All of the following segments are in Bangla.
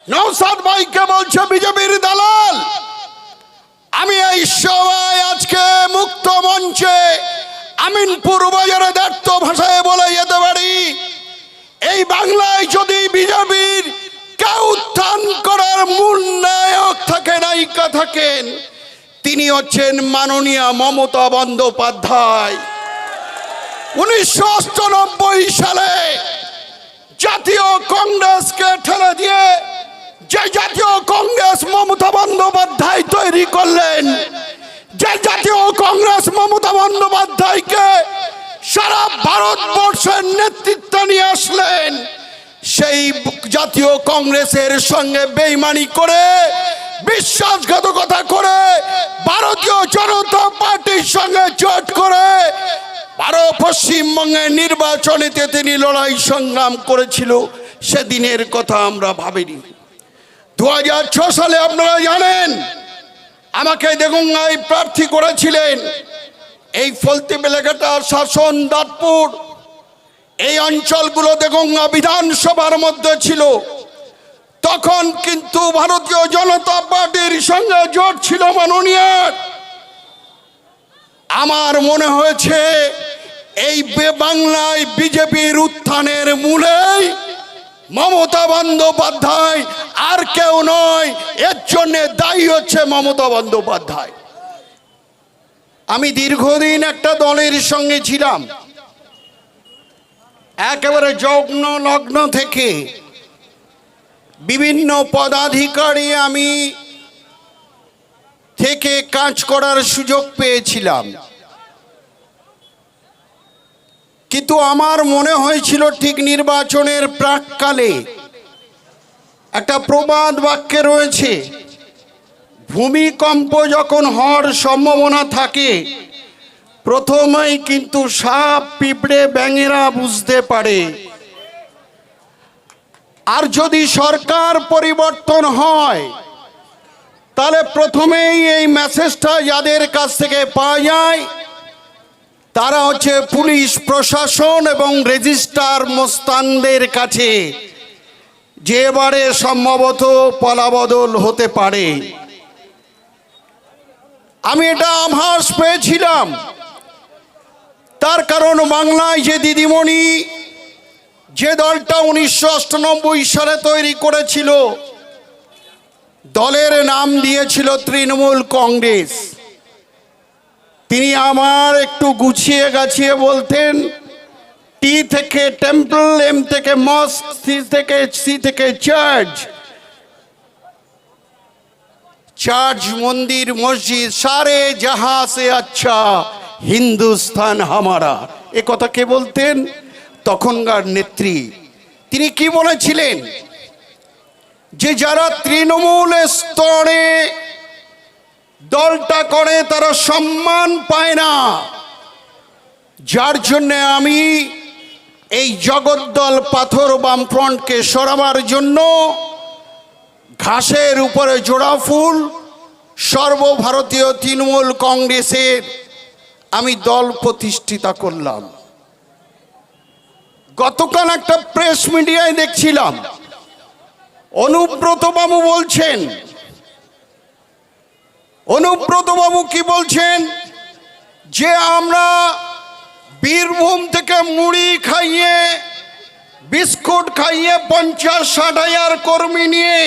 নওশাদ ভাইকে বলছে বিজেপির দালাল। আমি এই সভায় আজকে মুক্ত মঞ্চে আমিনপুর বাজারে ব্যক্ত ভাষায় বলে যেতে পারি, এই বাংলায় যদি বিজেপির কেউ উত্থান করার মূল নায়ক থাকে, নায়িকা থাকেন, তিনি হচ্ছেন মাননীয়া মমতা বন্দ্যোপাধ্যায়। 1998 সালে জাতীয় কংগ্রেসকে ঠেলে দিয়ে যে জাতীয় কংগ্রেস মমতা বন্দ্যোপাধ্যায় তৈরি করলেন, যে জাতীয় কংগ্রেস মমতা বন্দ্যোপাধ্যায়কে সারা ভারতবর্ষের নেতৃত্ব নিয়ে আসলেন, সেই জাতীয় কংগ্রেসের সঙ্গে বেইমানি করে, বিশ্বাসঘাতকতা করে, ভারতীয় জনতা পার্টির সঙ্গে জোট করে পশ্চিমবঙ্গের নির্বাচনেতে তিনি লড়াই সংগ্রাম করেছিল। সেদিনের কথা আমরা ভাবিনি। 2006 সালে আপনারা জানেন আমাকে দেগঙ্গায় প্রার্থী করেছিলেন। এই ফলতি বেলেঘাটা, শাসন, দাঁতপুর, এই অঞ্চলগুলো দেগঙ্গা বিধানসভার মধ্যে ছিল। তখন কিন্তু ভারতীয় জনতা পার্টির সঙ্গে জোট ছিল মাননীয়। আমার মনে হয়েছে এই বাংলায় বিজেপির উত্থানের মূলেই মমতা বন্দ্যোপাধ্যায়, আর কেউ নয়। এর জন্য দায়ী হচ্ছে মমতা বন্দ্যোপাধ্যায়। আমি দীর্ঘদিন একটা দলের সঙ্গে ছিলাম, একেবারে যজ্ঞ লগ্ন থেকে বিভিন্ন পদাধিকারী আমি থেকে কাজ করার সুযোগ পেয়েছিলাম। কিন্তু আমার মনে হয়েছিল ঠিক নির্বাচনের প্রাককালে একটা প্রবাদ বাক্যে রয়েছে, ভূমিকম্প যখন হওয়ার সম্ভাবনা থাকে প্রথমেই কিন্তু সাপ, পিঁপড়ে, ব্যাঙেরা বুঝতে পারে। আর যদি সরকার পরিবর্তন হয় তাহলে প্রথমেই এই মেসেজটা যাদের কাছ থেকে পাওয়া যায় তারা হচ্ছে পুলিশ প্রশাসন এবং রেজিস্ট্রার মোস্তানদের কাছে, যে এবারে সম্ভবত পালাবদল হতে পারে। আমি এটা আভাস পেয়েছিলাম, তার কারণ বাংলায় যে দিদিমণি যে দলটা 1998 সালে তৈরি করেছিল, দলের নাম দিয়েছিল তৃণমূল কংগ্রেস। তিনি আমার একটু গুছিয়ে গাছিয়ে বলতেন, টি থেকে টেম্পল, এম থেকে মস্ক, সি থেকে চার্চ, চার্চ মন্দির মসজিদ, সারে জাহাঁ সে আচ্ছা হিন্দুস্তান হামারা। এ কথা কে বলতেন? তখনকার নেত্রী। তিনি কি বলেছিলেন? যে যারা তৃণমূল স্তরে দলটা করে তারা সম্মান পায় না, যার জন্য আমি এই জগদ্দল পাথর বামফ্রন্টকে সরাবার জন্য ঘাসের উপরে জোড়া ফুল সর্বভারতীয় তৃণমূল কংগ্রেসের আমি দল প্রতিষ্ঠিতা করলাম। গতকাল একটা প্রেস মিডিয়ায় দেখছিলাম, অনুব্রত বাবু বলছেন, অনুব্রত বাবু কি বলছেন, যে আমরা বীরভূম থেকে মুড়ি খাইয়ে, বিস্কুট খাইয়ে 50-60 হাজার কর্মী নিয়ে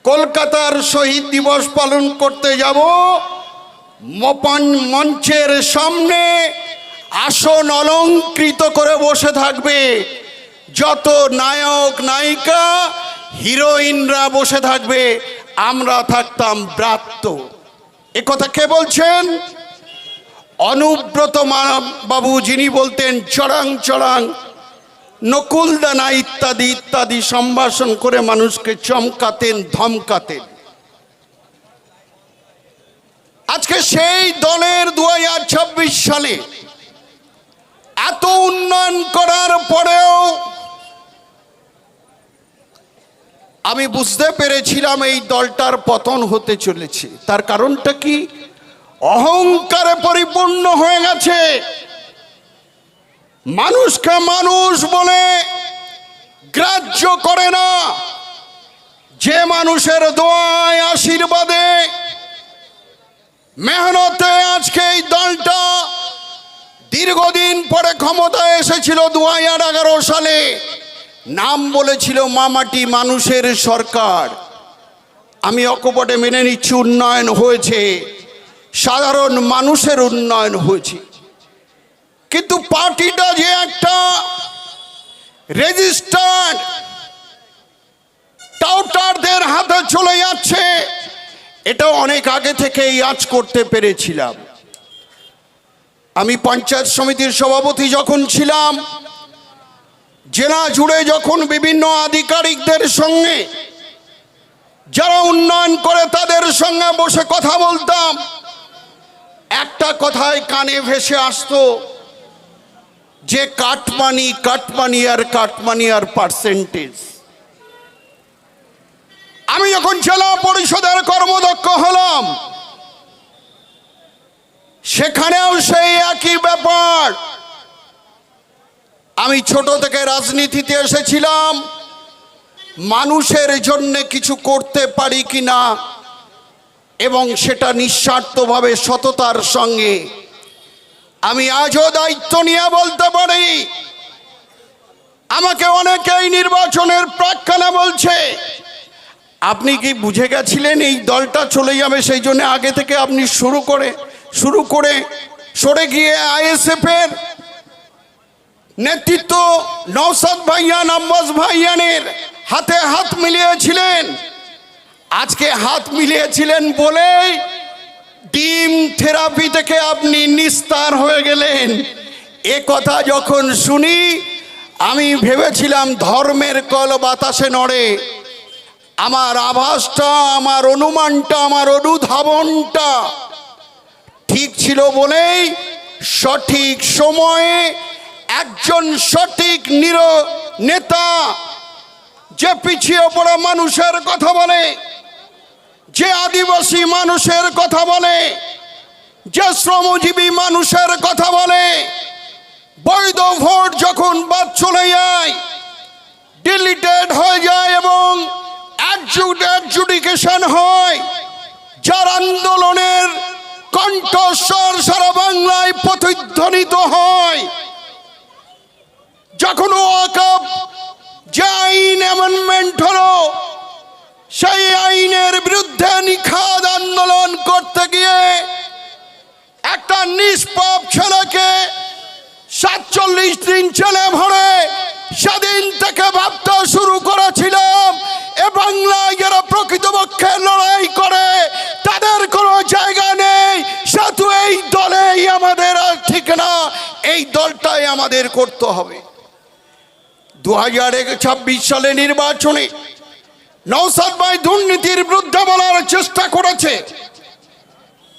কলকাতার শহীদ দিবস পালন করতে যাব। মঞ্চের সামনে আসন অলঙ্কৃত করে বসে থাকবে যত নায়ক নায়িকা, হিরোইনরা বসে থাকবে, আমরা থাকতাম ব্রাত্য। এ কথা কে বলছেন? অনুব্রত বাবু, যিনি বলতেন চড়াং চড়াং, নকুলদানা ইত্যাদি ইত্যাদি সম্ভাষণ করে মানুষকে চমকাতেন, ধমকাতেন। আজকে সেই দলের 2026 সালে এত উন্নয়ন করার পরেও আমি বুঝতে পেরেছিলাম এই দলটার পতন হতে চলেছে। তার কারণটা কি? অহংকারে পরিপূর্ণ হয়ে গেছে। মানুষকে মানুষ বলে গ্রাহ্য করে না। যে মানুষের দোয়ায় আশীর্বাদে মেহনতে আজকে এই দলটা দীর্ঘদিন পরে ক্ষমতায় এসেছিল 2011 সালে, নাম বলেছিল মামাটি মানুষের সরকার। আমি অকপটে মেনে নিচ্ছি, উন্নয়ন হয়েছে, সাধারণ মানুষের উন্নয়ন হয়েছে, কিন্তু পার্টিটা যে একটা রেজিস্টার্ড টাউটারদের হাতে চলে যাচ্ছে, এটা অনেক আগে থেকেই আজ করতে পেরেছিলাম। আমি পঞ্চায়েত সমিতির সভাপতি যখন ছিলাম, জেলা জুড়ে যখন বিভিন্ন আধিকারিকদের সঙ্গে যারা উন্নয়ন করে তাদের সঙ্গে বসে কথা বলতাম, একটা কথাই কানে ভেসে আসতো যে কাটমানি আর পার্সেন্টেজ। আমি যখন জেলা পরিষদের কর্মদক্ষ হলাম, সেখানেও সেই একই ব্যাপার। আমি ছোট থেকে রাজনীতিতে এসেছিলাম মানুষের জন্য কিছু করতে পারি কিনা, এবং সেটা নিঃস্বার্থভাবে সততার সঙ্গে। আমি আজও দায়িত্ব নিয়ে বলতে পারি, আমাকে অনেকেই নির্বাচনের প্রাক্কালে বলছে, আপনি কি বুঝে গেছিলেন এই দলটা চলে যাবে, সেই জন্য আগে থেকে আপনি শুরু করে সরে গিয়ে আইএসএফ এর নেতৃত্ব নওশাদ ভাইয়ান, আব্বাস ভাইয়ানের হাতে হাত মিলিয়েছিলেন। আজকে হাত মিলিয়েছিলেন বলেই টিম থেরাপি থেকে আপনি নিস্তার হয়ে গেলেন। এ কথা যখন শুনি আমি ভেবেছিলাম ধর্মের কল বাতাসে নড়ে। আমার আভাসটা, আমার অনুমানটা, আমার অনুধাবনটা ঠিক ছিল বলেই সঠিক সময়ে একজন সঠিক নেতা, যে পিছিয়ে পড়া মানুষের কথা বলে, যে আদিবাসী মানুষের কথা বলে, যে শ্রমজীবী মানুষের কথা বলে, বৈধ ভোট যখন বাদ চলে যায়, ডিলিটেড হয়ে যায় এবং অ্যাডজুডিকেশন হয়, যার আন্দোলনের কণ্ঠস্বর সারা বাংলায় প্রতিধ্বনিত হয়, যখন ওয়াকফ যে আইন অ্যামেন্ডমেন্ট হলো, সেই আইনের বিরুদ্ধে নিখাদ আন্দোলন করতে গিয়ে একটা নিষ্পাপ ছেলেকে 47 দিন জেলে ভরে সেদিন থেকে ভাবতে শুরু করেছিলাম, এ বাংলায় যারা প্রকৃতপক্ষে লড়াই করে তাদের কোনো জায়গা নেই, শুধু এই দলেই আমাদের আর ঠিক না, এই দলটাই আমাদের করতে হবে। 2026 সালে নির্বাচনে নওশাদ ভাই দুর্নীতির বিরুদ্ধে বলার চেষ্টা করেছে,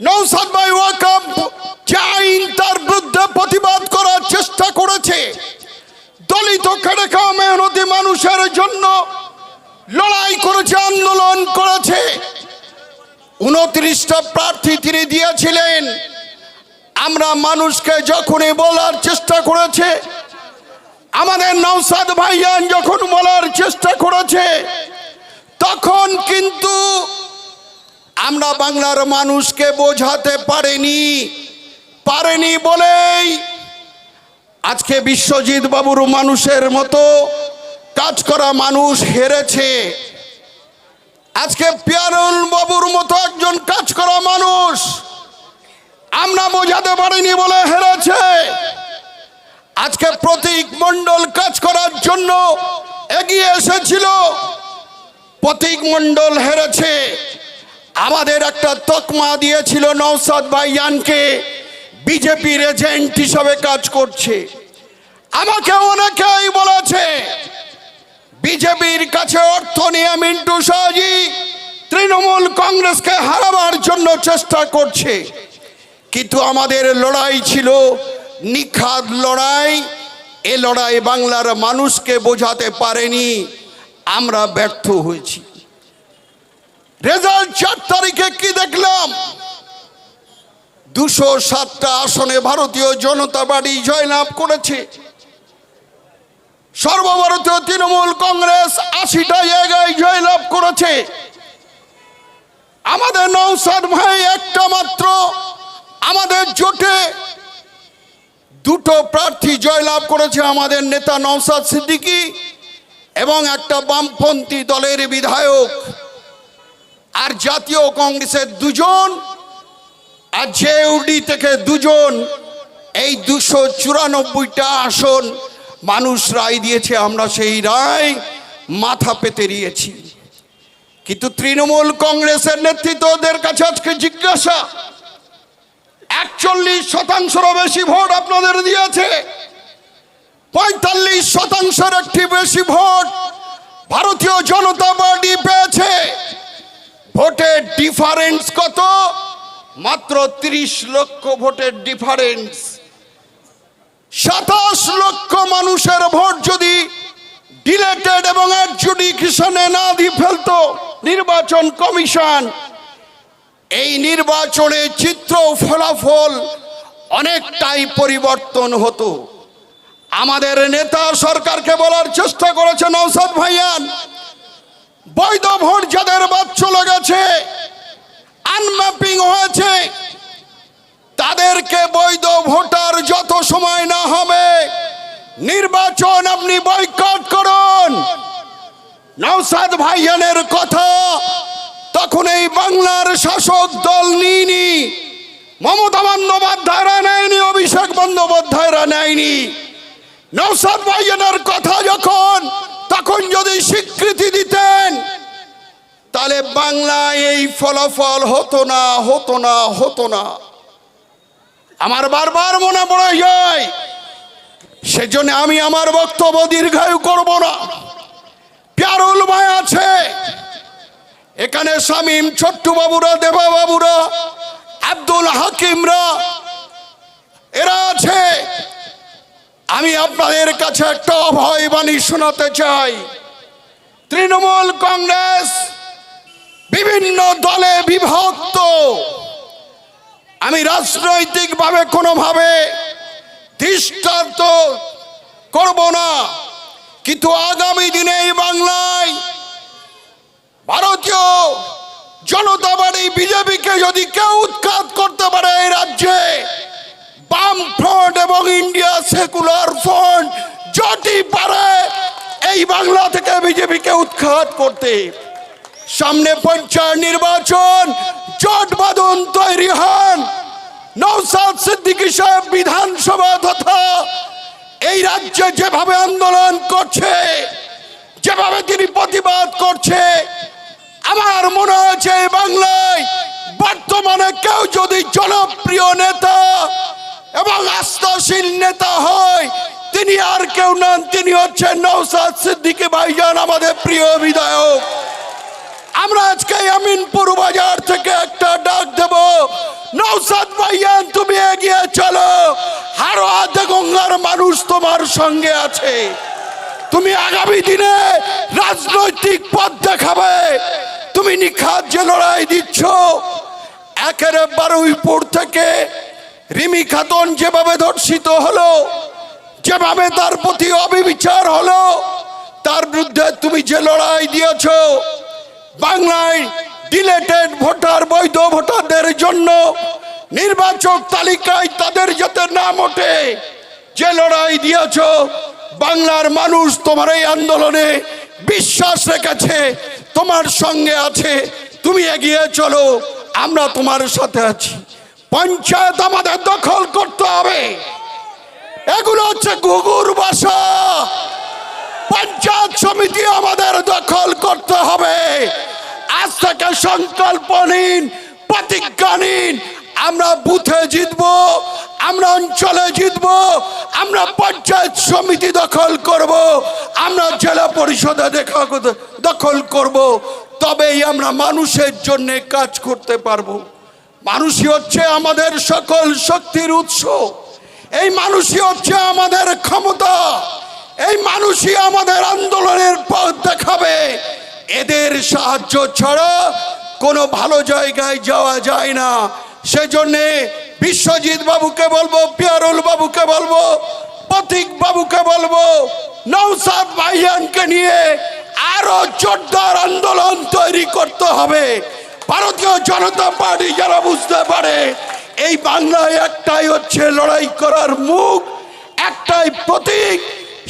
নওশাদ ভাই ওয়াকফ যে আইন তার বিরুদ্ধে প্রতিবাদ করার চেষ্টা করেছে, দলিত খেটে খাওয়া মেহনতি মানুষের জন্য লড়াই করেছে, আন্দোলন করেছে। 29টা প্রার্থী তিনি দিয়েছিলেন। আমরা মানুষকে যখনই বলার চেষ্টা করেছে, আমাদের নওশাদ ভাইয়ান যখন বলার চেষ্টা করেছে, তখন কিন্তু আমরা বাংলার মানুষকে বোঝাতে পারেনি বলেই আজকে বিশ্বজিৎ বাবুর মানুষের মতো কাজ করা মানুষ হেরেছে। আজকে পিয়ারুল বাবুর মতো একজন কাজ করা মানুষ আমরা বোঝাতে পারিনি বলে হেরেছে। আজকে প্রতীক মণ্ডল কাজ করার জন্য এগিয়ে এসেছিল, প্রতীক মণ্ডল হেরেছে। আমাদের একটা তকমা দিয়েছিল নওশাদ ভাইয়ানকে, বিজেপির এজেন্ট হিসাবে কাজ করছে। আমাকে অনেকেই বলেছে বিজেপির কাছে অর্থ নিয়ে মিন্টু শাহজি তৃণমূল কংগ্রেসকে হারাবার জন্য চেষ্টা করছে, কিন্তু আমাদের লড়াই ছিল নিখাদ লড়াই। এ লড়াই বাংলার মানুষকে বোঝাতে পারেনি, আমরা ব্যর্থ হয়েছি। রেজাল্ট 4 তারিখে কি দেখলাম? 207টা আসনে ভারতীয় জনতা পার্টি জয়লাভ করেছে। সর্বভারতীয় তৃণমূল কংগ্রেস 80টা জায়গায় জয়লাভ করেছে। করেছে। আমাদের নওশাদ ভাই একটা মাত্র আমাদের জোটে দুটো প্রার্থী জয়লাভ করেছে, আমাদের নেতা নওশাদ সিদ্দিকী এবং একটা বামপন্থী দলের বিধায়ক, আর জাতীয় কংগ্রেসের দুজন, আর জেউডি থেকে দুজন। এই 294টা আসন মানুষ রায় দিয়েছে, আমরা সেই রায় মাথা পেতে দিয়েছি। কিন্তু তৃণমূল কংগ্রেসের নেতৃত্বদের কাছে আজকে জিজ্ঞাসা, 41%-রও বেশি ভোট আপনাদের দিয়েছে, 45%-এর একটি বেশি ভোট ভারতীয় জনতা পার্টি পেয়েছে। ভোটের ডিফারেন্স কত? মাত্র 30 লক্ষ ভোটের ডিফারেন্স। 27 লক্ষ মানুষের ভোট যদি ডিলেটেড এবং অ্যাডজুডিকেশনে না দিয়ে ফেলতো নির্বাচন কমিশন, এই নির্বাচনের চিত্র ফলাফল অনেকটাই পরিবর্তন হতো। আমাদের নেতা সরকারকে বলার চেষ্টা করেছে নওশাদ ভাইয়ান, বৈধ ভোট যাদের বাদ চলে গেছে, আনম্যাপিং হয়েছে, তাদেরকে বৈধ ভোটার যত সময় না হবে নির্বাচন আপনি বয়কট করুন। নওশাদ ভাইয়ানের কথা তখন এই বাংলার শাসক দল নিইনি, মমতা বন্দ্যোপাধ্যায়রা নেয়নি, অভিষেক বন্দ্যোপাধ্যায়রা নেয়নি। নওশাদ ভাইয়ানের কথা তখন যদি স্বীকৃতি দিতেন, তাহলে বাংলায় এই ফলাফল হতো না। আমার বারবার মনে পড়ে যায়, সেজন্য আমি আমার বক্তব্য দীর্ঘায়ু করব না। প্যারুল ভাই আছে এখানে, শামীম, ছোট্টু বাবুরা, দেবা বাবুরা, আব্দুল হাকিমরা, এরা আছে। আমি আপনাদের কাছে একটা অভয় বাণী শোনাতে চাই। তৃণমূল কংগ্রেস বিভিন্ন দলে বিভক্ত, আমি রাজনৈতিকভাবে কোনোভাবে দৃষ্টান্ত করব না, কিন্তু আগামী দিনে এই বাংলায় ভারতীয় জনতা পার্টি বিজেপিকে যদি কেউ উৎখাত করতে পারে, এই রাজ্যে বাম ফ্রন্ট এবং ইন্ডিয়া সেকুলার ফ্রন্ট জোটই পারে এই বাংলা থেকে বিজেপিকে উৎখাত করতে। সামনে পঞ্চায়েত নির্বাচন, জোট বাঁধন তৈরি হন। নওশাদ সিদ্দিকী সাহেব বিধানসভা তথা এই রাজ্যে যেভাবে আন্দোলন করছে, যেভাবে তিনি প্রতিবাদ করছে, আমার মনে হচ্ছে বাংলায় বর্তমানে কেউ যদি জনপ্রিয় নেতা এবং আস্থাশীল নেতা হয়, তিনি আর কেউ নন, তিনি হচ্ছেন নওশাদ সিদ্দিকী ভাইজান, আমাদের প্রিয় বিধায়ক। আমরা আজকে আমিনপুর বাজার থেকে একটা ডাক দেব, নওশাদ ভাইজান তুমি এগিয়ে চলো, হারোয়া দেগঙ্গার মানুষ তোমার সঙ্গে আছে, তুমি আগামী দিনে রাজনৈতিক পথ দেখাবে। তুমি নিখাত যে লড়াই দিচ্ছ, একেবারে বারুইপুর থেকে রিমি খাতুন যেভাবে ধর্ষিত হলো, যেভাবে তার প্রতি অবিচার হলো, তার বিরুদ্ধে তুমি যে লড়াই দিয়েছ, বাংলায় ডিলেটেড ভোটার, বৈধ ভোটারদের জন্য নির্বাচক তালিকায় তাদের যাতে নাম ওঠে, যে লড়াই দিয়েছ, বাংলার মানুষ তোমার এই আন্দোলনে বিশ্বাস রেখেছে, তোমার সঙ্গে আছে, তুমি এগিয়ে চলো, আমরা তোমার সাথে আছি। পঞ্চায়েত আমাদের দখল করতে হবে, এগুলো হচ্ছে ঘুঘুর বাসা। পঞ্চায়েত সমিতি আমাদের দখল করতে হবে। আজ থেকে সংকল্প নিন, প্রতিজ্ঞা নিন, আমরা বুথে জিতবো, আমরা অঞ্চলে জিতবো, আমরা পঞ্চায়েত সমিতি দখল করব, আমরা জেলা পরিষদে দখল করব, তবেই আমরা মানুষের জন্য কাজ করতে পারবো। মানুষই হচ্ছে আমাদের সকল শক্তির উৎস, এই মানুষই হচ্ছে আমাদের ক্ষমতা, এই মানুষই আমাদের আন্দোলনের পথ দেখাবে। এদের সাহায্য ছাড়া কোনো ভালো জায়গায় যাওয়া যায় না। সেজন্যে বিশ্বজিৎ বাবুকে বলবো, পিয়ারুল বাবুকে বলবো, প্রতীক বাবুকে বলবো, নওশাদ ভাইজানকে নিয়ে আরো আরো জোরদার আন্দোলন তৈরি করতে হবে। ভারতীয় জনতা পার্টি যারা বুঝতে পারে এই বাংলায় একটাই হচ্ছে লড়াই করার মুখ, একটাই প্রতীক,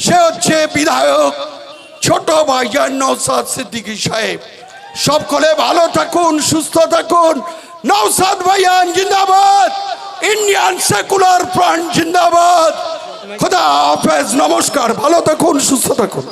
সে হচ্ছে বিধায়ক ছোট ভাইজান নওশাদ সিদ্দিকী সাহেব। সকলে ভালো থাকুন, সুস্থ থাকুন। নওশাদ ভাইজান জিন্দাবাদ, ইন্ডিয়ান সেকুলার ফ্রন্ট জিন্দাবাদ। খোদা হাফেজ, নমস্কার, ভালো থাকুন, সুস্থ থাকুন।